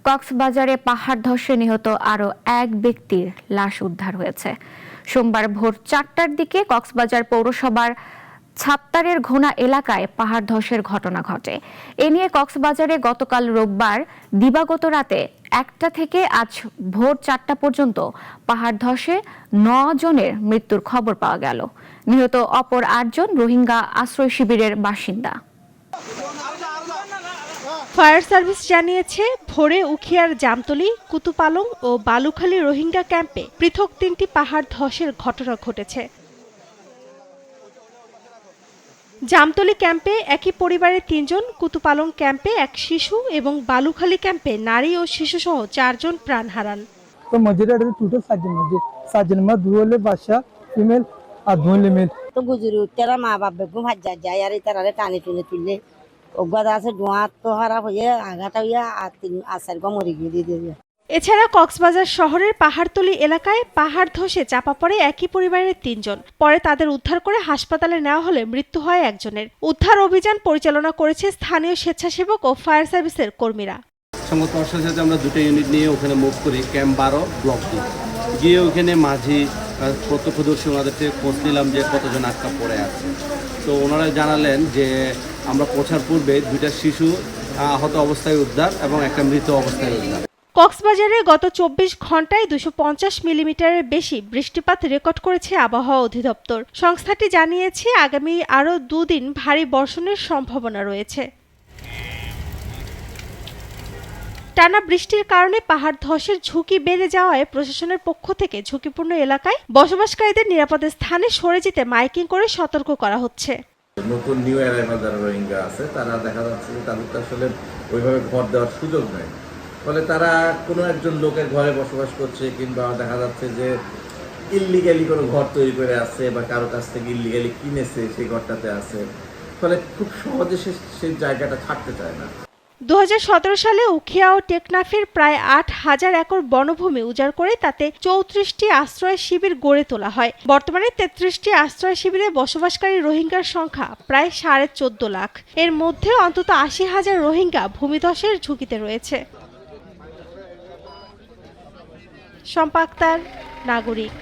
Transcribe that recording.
কক্সবাজারে পাহাড় ধসে নিহত আরও এক ব্যক্তির লাশ উদ্ধার হয়েছে। সোমবার ভোর 4টার দিকে কক্সবাজার পৌরসভার ছাত্তারের ঘোনা এলাকায় পাহাড় ধসের ঘটনা ঘটে। এ নিয়ে কক্সবাজারে গতকাল রোববার দিবাগত রাতে 1টা থেকে আজ ভোর 4টা পর্যন্ত পাহাড় ধসে 9 জনের মৃত্যুর খবর পাওয়া গেল। নিহত অপর 8 জন রোহিঙ্গা আশ্রয় শিবিরের বাসিন্দা। ফায়ার সার্ভিস জানিয়েছে, ভোরে উখিয়ার জামতলী, কুতুপালং ও বালুখালী রোহিঙ্গা ক্যাম্পে পৃথক 3টি পাহাড় ধসের ঘটনা ঘটেছে। জামতলী ক্যাম্পে একই পরিবারের 3 জন, কুতুপালং ক্যাম্পে এক শিশু এবং বালুখালী ক্যাম্পে নারী ও শিশুসহ 4 জন প্রাণ হারান। तो मस्जिद टोटल 7 जन में 2 হলে বাচ্চা ফিমেল আর 2 হলে মেল। তো গুজরি উত্তরা মা বাপ বেগুম হাজ্জা যায় আর তারারে টানি টুনে তুললে অজ্ঞাত আছে ধোঁয়া তো খারাপ হয়ে আঘাত হইয়া আর 4 গো মরি গিয়ে দিয়ে। এছাড়া কক্সবাজার শহরের পাহাড়তলী এলাকায় পাহাড় ধসে চাপা পড়ে একই পরিবারের 3 জন। পরে তাদের উদ্ধার করে হাসপাতালে নেওয়া হলে মৃত্যু হয় একজনের। উদ্ধার অভিযান পরিচালনা করেছে স্থানীয় স্বেচ্ছাসেবক ও ফায়ার সার্ভিসের কর্মীরা। সংবাদ প্রশাসনের সাথে আমরা 2টা ইউনিট নিয়ে ওখানে মুভ করি, ক্যাম্প 12 ব্লক 2 গিয়ে ওখানে মাঝি প্রত্যক্ষদর্শী ওনাদের থেকে খোঁজ নিলাম যে কতজন আটকা পড়ে আছে। তো ওনারা জানালেন যে আমরা পৌঁছার পূর্বে 2টা শিশু আহত অবস্থায় উদ্ধার এবং একটা মৃত অবস্থায় উদ্ধার। কক্সবাজারে গত 24 ঘন্টায় 250 মিলিমিটারের বেশি বৃষ্টিপাত রেকর্ড করেছে আবহাওয়া অধিদপ্তর। সংস্থাটি জানিয়েছে, আগামী আরও 2 দিন ভারী বর্ষণের সম্ভাবনা রয়েছে। টানা বৃষ্টির কারণে পাহাড় ধসের ঝুঁকি বেড়ে যাওয়ায় প্রশাসনের পক্ষ থেকে ঝুঁকিপূর্ণ এলাকায় বসবাসকারীদের নিরাপদ স্থানে সরে যেতে মাইকিং করে সতর্ক করা হচ্ছে। নতুন নিউ অ্যারাইভাল যারা রোহিঙ্গা আছে তারা দেখা যাচ্ছে যে তাদের তো আসলে ওইভাবে ঘর দেওয়ার সুযোগ নেই, ফলে তারা কোনো একজন লোকের ঘরে বসবাস করছে কিংবা দেখা যাচ্ছে যে ইললিগালি কোনো ঘর তৈরি করে আছে বা কারো কাছ থেকে ইললিগালি কিনেছে সেই ঘরটাতে আছে, ফলে খুব সহজে সেই জায়গাটা ছাড়তে চায় না। 2017 সালে উখিয়া ও টেকনাফের প্রায় 8,000 একর বনভূমি উজাড় করে তাতে 34টি আশ্রয় শিবির গড়ে তোলা হয়। বর্তমানে 33টি আশ্রয় শিবিরে বসবাসকারী রোহিঙ্গার সংখ্যা প্রায় 14.5 লাখ। এর মধ্যে অন্তত 80,000 রোহিঙ্গা ভূমিধসের ঝুঁকিতে রয়েছে। শম্পা আক্তার, নাগরিক।